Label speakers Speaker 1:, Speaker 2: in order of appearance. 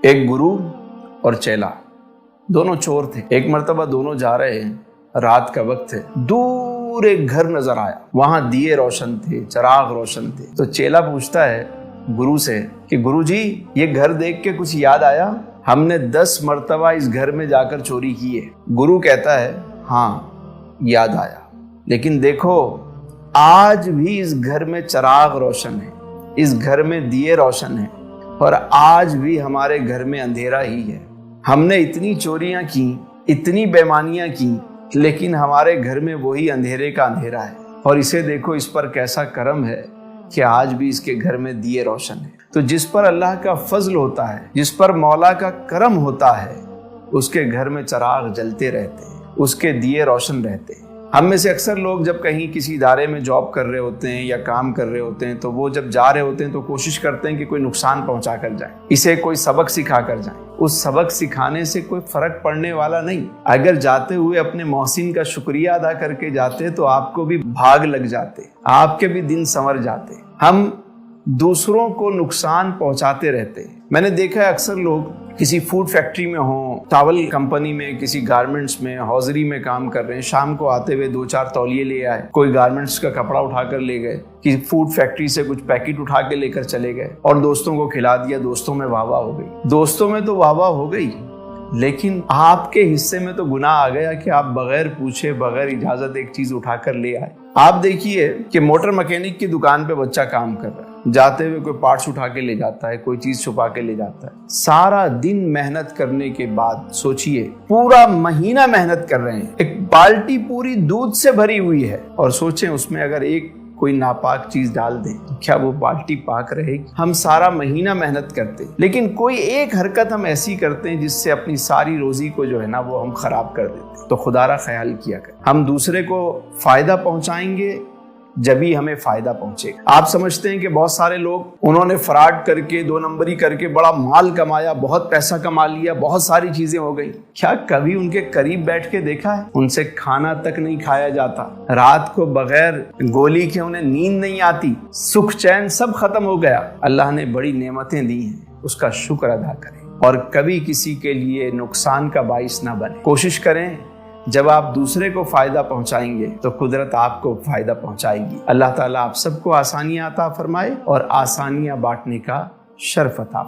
Speaker 1: ایک گرو اور چیلا دونوں چور تھے۔ ایک مرتبہ دونوں جا رہے ہیں، رات کا وقت ہے، دور ایک گھر نظر آیا، وہاں دیے روشن تھے، چراغ روشن تھے۔ تو چیلا پوچھتا ہے گرو سے کہ گرو جی یہ گھر دیکھ کے کچھ یاد آیا؟ ہم نے 10 مرتبہ اس گھر میں جا کر چوری کی ہے۔ گرو کہتا ہے ہاں یاد آیا، لیکن دیکھو آج بھی اس گھر میں چراغ روشن ہے، اس گھر میں دیے روشن ہیں، اور آج بھی ہمارے گھر میں اندھیرا ہی ہے۔ ہم نے اتنی چوریاں کی، اتنی بےمانیاں کی، لیکن ہمارے گھر میں وہی اندھیرے کا اندھیرا ہے، اور اسے دیکھو اس پر کیسا کرم ہے کہ آج بھی اس کے گھر میں دیے روشن ہے۔ تو جس پر اللہ کا فضل ہوتا ہے، جس پر مولا کا کرم ہوتا ہے، اس کے گھر میں چراغ جلتے رہتے ہیں، اس کے دیے روشن رہتے ہیں۔ ہم میں سے اکثر لوگ جب کہیں کسی ادارے میں جاب کر رہے ہوتے ہیں یا کام کر رہے ہوتے ہیں تو وہ جب جا رہے ہوتے ہیں تو کوشش کرتے ہیں کہ کوئی نقصان پہنچا کر جائیں، اسے کوئی سبق سکھا کر جائیں۔ اس سبق سکھانے سے کوئی فرق پڑنے والا نہیں۔ اگر جاتے ہوئے اپنے محسن کا شکریہ ادا کر کے جاتے تو آپ کو بھی بھاگ لگ جاتے، آپ کے بھی دن سنور جاتے۔ ہم دوسروں کو نقصان پہنچاتے رہتے ہیں۔ میں نے دیکھا ہے اکثر لوگ کسی فوڈ فیکٹری میں ہوں، ٹاول کمپنی میں، کسی گارمنٹس میں، ہوزری میں کام کر رہے ہیں، شام کو آتے ہوئے 2-4 تولیے لے آئے، کوئی گارمنٹس کا کپڑا اٹھا کر لے گئے، کسی فوڈ فیکٹری سے کچھ پیکٹ اٹھا کے لے کر چلے گئے اور دوستوں کو کھلا دیا۔ دوستوں میں واہ واہ ہو گئی، دوستوں میں تو واہ واہ ہو گئی، لیکن آپ کے حصے میں تو گناہ آ گیا کہ آپ بغیر پوچھے بغیر اجازت ایک چیز اٹھا کر لے آئے۔ آپ دیکھیے کہ موٹر مکینک کی دکان پہ بچہ کام کر رہا ہے، جاتے ہوئے کوئی پارٹس اٹھا کے لے جاتا ہے، کوئی چیز چھپا کے لے جاتا ہے۔ سارا دن محنت کرنے کے بعد سوچئے پورا مہینہ محنت کر رہے ہیں، ایک بالٹی پوری دودھ سے بھری ہوئی ہے، اور سوچیں اس میں اگر ایک کوئی ناپاک چیز ڈال دیں تو کیا وہ بالٹی پاک رہے گی؟ ہم سارا مہینہ محنت کرتے ہیں، لیکن کوئی ایک حرکت ہم ایسی کرتے ہیں جس سے اپنی ساری روزی کو جو ہے نا وہ ہم خراب کر دیتے ہیں۔ تو خدا را خیال کیا کریں، ہم دوسرے کو فائدہ پہنچائیں گے جبھی ہمیں فائدہ پہنچے گا۔ آپ سمجھتے ہیں کہ بہت سارے لوگ انہوں نے فراڈ کر کے 2 نمبری کر کے بڑا مال کمایا، بہت پیسہ کما لیا، بہت ساری چیزیں ہو گئی۔ کیا کبھی ان کے قریب بیٹھ کے دیکھا ہے؟ ان سے کھانا تک نہیں کھایا جاتا، رات کو بغیر گولی کے انہیں نیند نہیں آتی، سکھ چین سب ختم ہو گیا۔ اللہ نے بڑی نعمتیں دی ہیں، اس کا شکر ادا کریں، اور کبھی کسی کے لیے نقصان کا باعث نہ بنے۔ کوشش کریں جب آپ دوسرے کو فائدہ پہنچائیں گے تو قدرت آپ کو فائدہ پہنچائے گی۔ اللہ تعالیٰ آپ سب کو آسانیاں عطا فرمائے اور آسانیاں بانٹنے کا شرف عطا فرمائے۔